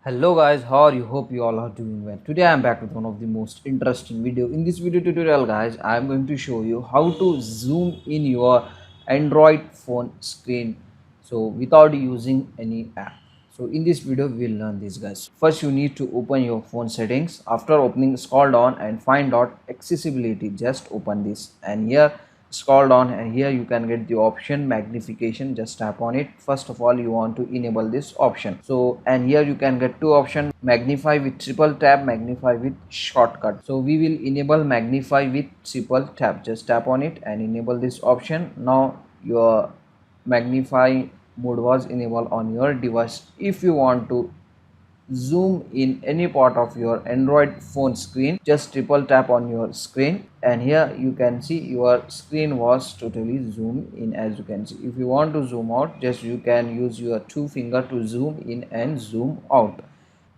Hello guys, how are you? Hope you all are doing well. Today I am back with one of the most interesting video. In this video tutorial guys, I am going to show you how to zoom in your Android phone screen so without using any app. So in this video we will learn this guys. First you need to open your phone settings. After opening, scroll down and find out accessibility. Just open this and here scroll down and here you can get the option magnification. Just tap on it. First of all you want to enable this option, so and here you can get two options: magnify with triple tap, magnify with shortcut. So we will enable magnify with triple tap. Just tap on it and enable this option. Now your magnify mode was enabled on your device. If you want to zoom in any part of your Android phone screen, just triple tap on your screen and here you can see your screen was totally zoomed in. As you can see, if you want to zoom out, just you can use your two finger to zoom in and zoom out.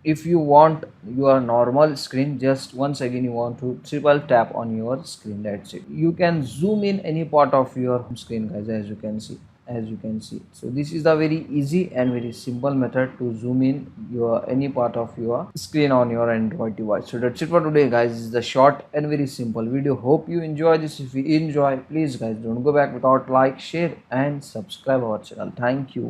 If you want your normal screen, just once again you want to triple tap on your screen. That's it. You can zoom in any part of your screen guys. As you can see, so this is the very easy and very simple method to zoom in your any part of your screen on your Android device. So that's it for today guys. This is the short and very simple video. Hope you enjoy this. If you enjoy, please guys don't go back without like, share and subscribe our channel. Thank you.